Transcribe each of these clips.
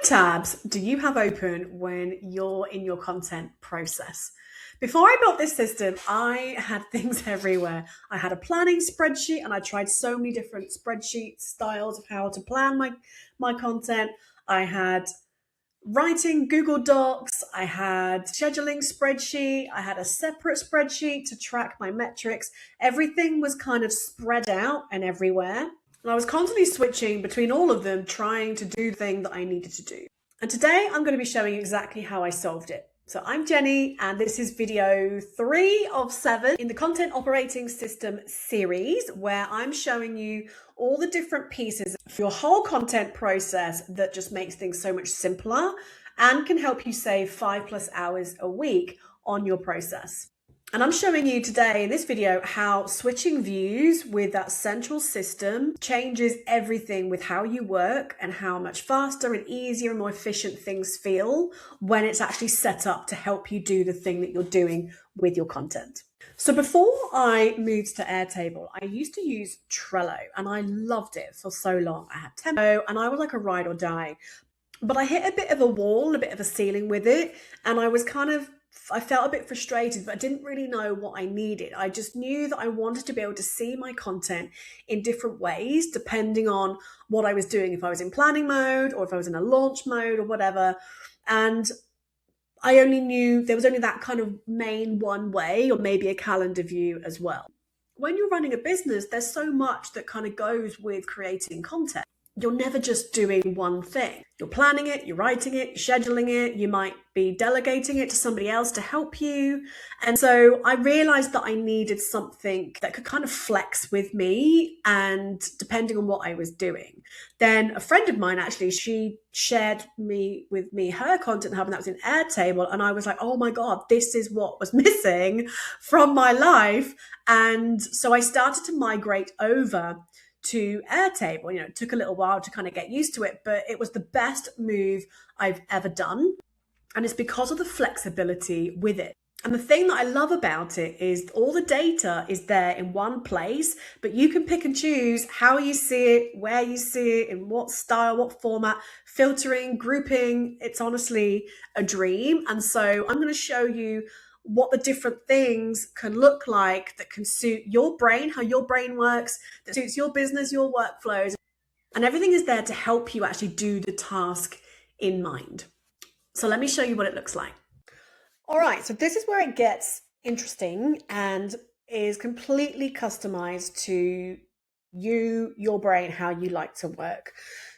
tabs do you have open when you're in your content process? Before I built this system, I had things everywhere. I had a planning spreadsheet and I tried so many different spreadsheet styles of how to plan my content. I had writing Google Docs, I had scheduling spreadsheet, I had a separate spreadsheet to track my metrics. Everything was kind of spread out and everywhere. And I was constantly switching between all of them, trying to do the thing that I needed to do. And today I'm going to be showing you exactly how I solved it. So I'm Jenny, and this is video 3 of 7 in the Content Operating System series, where I'm showing you all the different pieces for your whole content process that just makes things so much simpler and can help you save 5+ hours a week on your process. And I'm showing you today in this video how switching views with that central system changes everything with how you work and how much faster and easier and more efficient things feel when it's actually set up to help you do the thing that you're doing with your content. So before I moved to Airtable, I used to use Trello and I loved it for so long. I had tempo and I was like a ride or die. But I hit a bit of a wall, a bit of a ceiling with it, and I felt a bit frustrated, but I didn't really know what I needed. I just knew that I wanted to be able to see my content in different ways, depending on what I was doing, if I was in planning mode or if I was in a launch mode or whatever. And I only knew there was only that kind of main one way, or maybe a calendar view as well. When you're running a business, there's so much that kind of goes with creating content. You're never just doing one thing. You're planning it, you're writing it, you're scheduling it, you might be delegating it to somebody else to help you. And so I realized that I needed something that could kind of flex with me and depending on what I was doing. Then a friend of mine, actually, she shared with me her content hub, and that was in Airtable. And I was like, oh my God, this is what was missing from my life. And so I started to migrate over to Airtable. It took a little while to kind of get used to it, but it was the best move I've ever done. And it's because of the flexibility with it. And the thing that I love about it is all the data is there in one place, but you can pick and choose how you see it, where you see it, in what style, what format, filtering, grouping. It's honestly a dream. And so I'm going to show you what the different things can look like that can suit your brain, how your brain works, that suits your business, your workflows. And everything is there to help you actually do the task in mind. So let me show you what it looks like. All right, so this is where it gets interesting and is completely customized to you, your brain, how you like to work.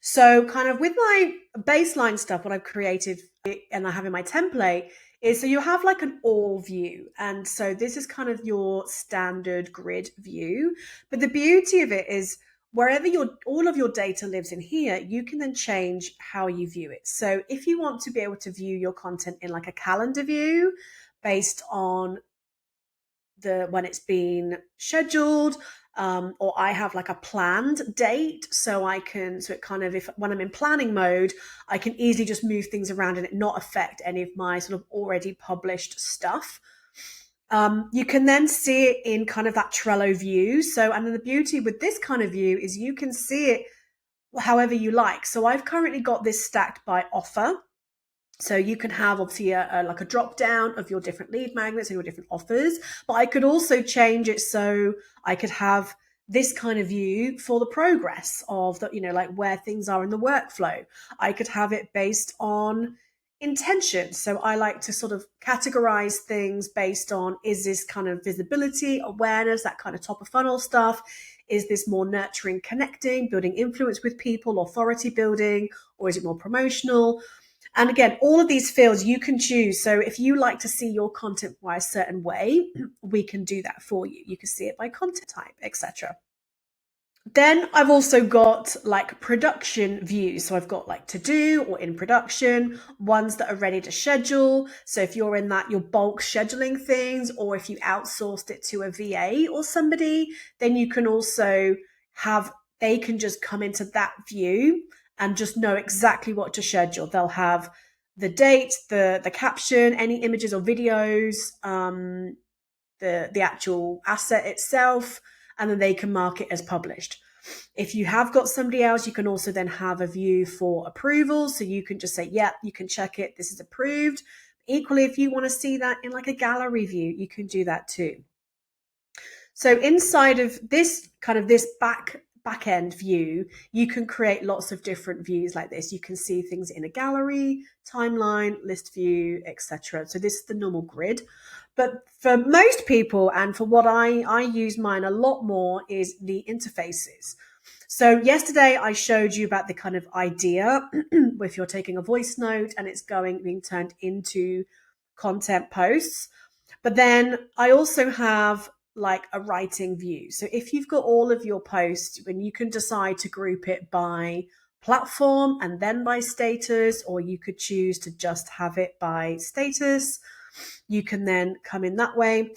So kind of with my baseline stuff, what I've created and I have in my template is, so you have like an all view. And so this is kind of your standard grid view. But the beauty of it is wherever all of your data lives in here, you can then change how you view it. So if you want to be able to view your content in like a calendar view based on when it's been scheduled, or I have like a planned date, so it kind of, when I'm in planning mode, I can easily just move things around and it not affect any of my sort of already published stuff. You can then see it in kind of that Trello view. And then the beauty with this kind of view is you can see it however you like. So I've currently got this stacked by offer. So you can have obviously like a drop down of your different lead magnets and your different offers, but I could also change it so I could have this kind of view for the progress of the, like where things are in the workflow. I could have it based on intention. So I like to sort of categorize things based on, is this kind of visibility, awareness, that kind of top of funnel stuff? Is this more nurturing, connecting, building influence with people, authority building, or is it more promotional? And again, all of these fields you can choose. So if you like to see your content by a certain way, we can do that for you. You can see it by content type, etc. Then I've also got like production views. So I've got like to do or in production, ones that are ready to schedule. So if you're in that, you're bulk scheduling things, or if you outsourced it to a VA or somebody, then you can also they can just come into that view and just know exactly what to schedule. They'll have the date, the caption, any images or videos, the actual asset itself, and then they can mark it as published. If you have got somebody else, you can also then have a view for approval. So you can just say, yeah, you can check it. This is approved. Equally, if you want to see that in like a gallery view, you can do that too. So inside of this this back end view, you can create lots of different views like this. You can see things in a gallery, timeline, list view, etc. So this is the normal grid. But for most people, and for what I use mine a lot more, is the interfaces. So yesterday I showed you about the kind of idea if you're taking a voice note and it's being turned into content posts. But then I also have like a writing view. So if you've got all of your posts, when you can decide to group it by platform and then by status, or you could choose to just have it by status, you can then come in that way.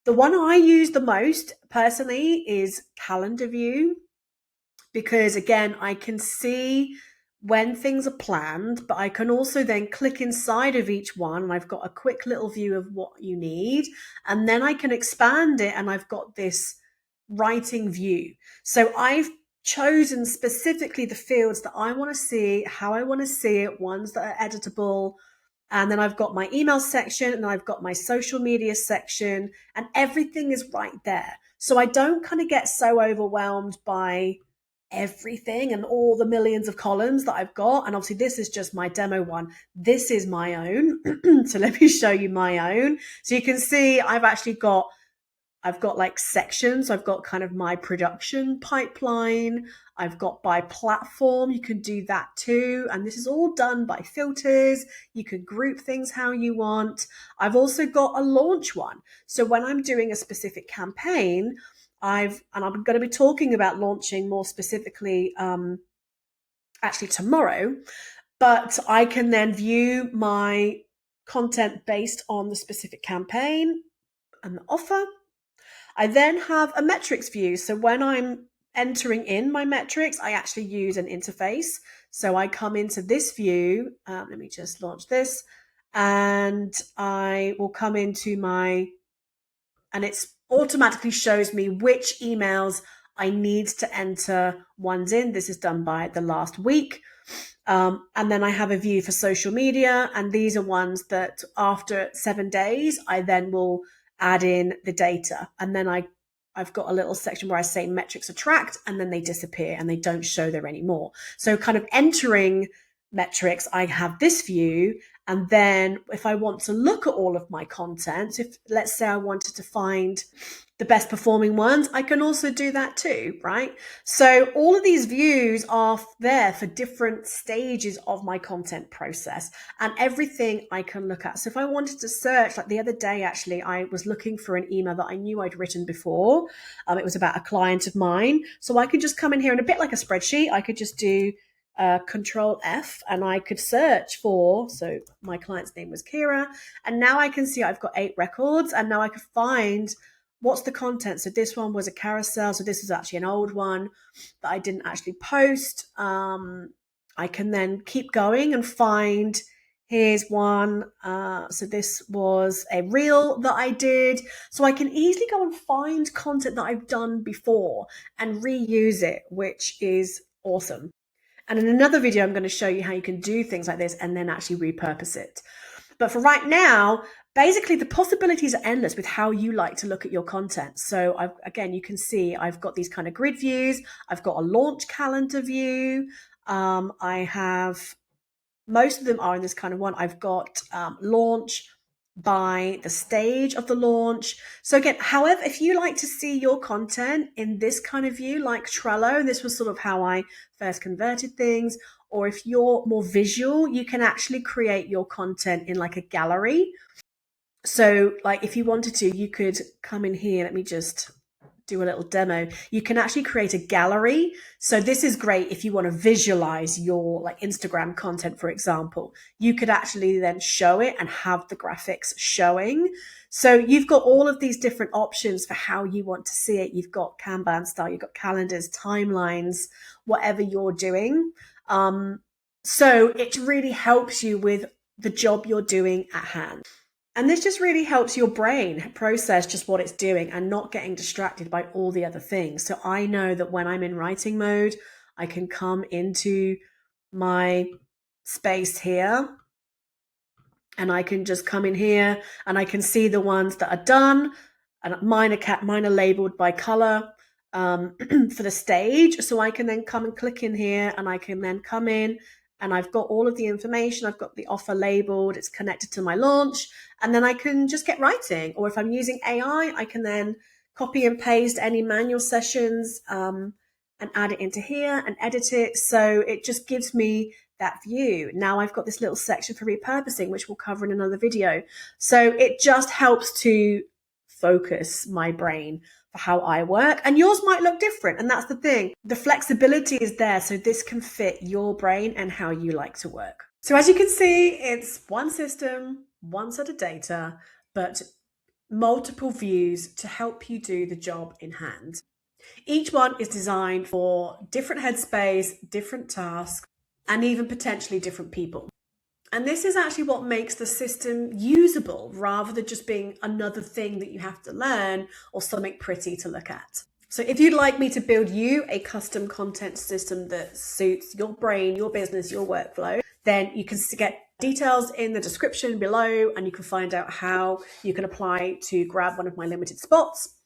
The one I use the most personally is calendar view, because again, I can see when things are planned, but I can also then click inside of each one and I've got a quick little view of what you need. And then I can expand it and I've got this writing view. So I've chosen specifically the fields that I want to see, how I want to see it, ones that are editable. And then I've got my email section and I've got my social media section, and everything is right there. So I don't kind of get so overwhelmed by everything and all the millions of columns that I've got. And obviously this is just my demo one. This is my own. So let me show you my own. So you can see I've got like sections. I've got kind of my production pipeline. I've got by platform. You can do that too. And this is all done by filters. You can group things how you want. I've also got a launch one. So when I'm doing a specific campaign, I'm going to be talking about launching more specifically actually tomorrow, but I can then view my content based on the specific campaign and the offer. I then have a metrics view. So when I'm entering in my metrics, I actually use an interface. So I come into this view. Let me just launch this, and I will come into and it's automatically shows me which emails I need to enter ones in. This is done by the last week. And then I have a view for social media. And these are ones that after 7 days, I then will add in the data. And then I've got a little section where I say metrics are tracked, and then they disappear and they don't show there anymore. So kind of entering metrics, I have this view. And then if I want to look at all of my content, if let's say I wanted to find the best performing ones, I can also do that too, right? So all of these views are there for different stages of my content process and everything I can look at. So if I wanted to search, like the other day, actually, I was looking for an email that I knew I'd written before. It was about a client of mine. So I could just come in here and a bit like a spreadsheet, I could just do Control F and I could search for, so my client's name was Kira, and now I can see I've got 8 records, and now I could find what's the content. So this one was a carousel, so this is actually an old one that I didn't actually post. I can then keep going and find, here's one, so this was a reel that I did, so I can easily go and find content that I've done before and reuse it, which is awesome. And in another video, I'm going to show you how you can do things like this and then actually repurpose it. But for right now, basically the possibilities are endless with how you like to look at your content. So again, you can see I've got these kind of grid views. I've got a launch calendar view. I have, most of them are in this kind of one. I've got launch by the stage of the launch. So again, however, if you like to see your content in this kind of view, like Trello, this was sort of how I first converted things, or if you're more visual, you can actually create your content in like a gallery. So like if you wanted to, you could come in here. Let me just do a little demo. You can actually create a gallery. So this is great if you want to visualize your like Instagram content, for example. You could actually then show it and have the graphics showing. So you've got all of these different options for how you want to see it. You've got Kanban style, you've got calendars, timelines, whatever you're doing. So it really helps you with the job you're doing at hand. And this just really helps your brain process just what it's doing and not getting distracted by all the other things. So I know that when I'm in writing mode, I can come into my space here and I can just come in here and I can see the ones that are done, and mine are labeled by color for the stage. So I can then come and click in here and I can then come in and I've got all of the information. I've got the offer labeled, it's connected to my launch, and then I can just get writing. Or if I'm using AI, I can then copy and paste any manual sessions and add it into here and edit it. So it just gives me that view. Now I've got this little section for repurposing, which we'll cover in another video. So it just helps to focus my brain for how I work. And yours might look different. And that's the thing. The flexibility is there. So this can fit your brain and how you like to work. So as you can see, it's one system, one set of data, but multiple views to help you do the job in hand. Each one is designed for different headspace, different tasks, and even potentially different people. And this is actually what makes the system usable rather than just being another thing that you have to learn or something pretty to look at. So if you'd like me to build you a custom content system that suits your brain, your business, your workflow, then you can get details in the description below and you can find out how you can apply to grab one of my limited spots.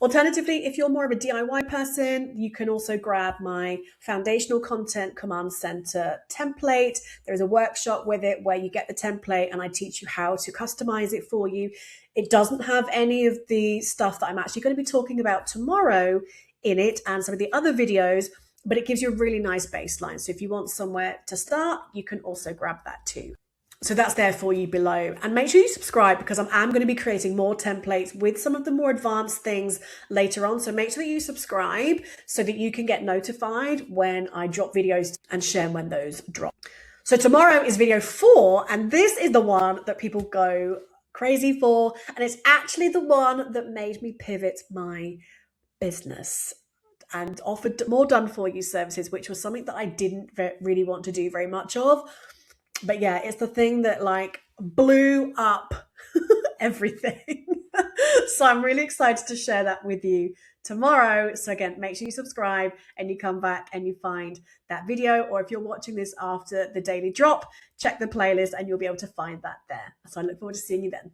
Alternatively, if you're more of a DIY person, you can also grab my foundational content command center template. There's a workshop with it where you get the template and I teach you how to customize it for you. It doesn't have any of the stuff that I'm actually going to be talking about tomorrow in it and some of the other videos, but it gives you a really nice baseline. So if you want somewhere to start, you can also grab that too. So that's there for you below. And make sure you subscribe because I'm going to be creating more templates with some of the more advanced things later on. So make sure that you subscribe so that you can get notified when I drop videos and share when those drop. So tomorrow is video 4, and this is the one that people go crazy for. And it's actually the one that made me pivot my business and offered more done for you services, which was something that I didn't really want to do very much of. But yeah, it's the thing that like blew up everything. So I'm really excited to share that with you tomorrow. So again, make sure you subscribe and you come back and you find that video. Or if you're watching this after the daily drop, check the playlist and you'll be able to find that there. So I look forward to seeing you then.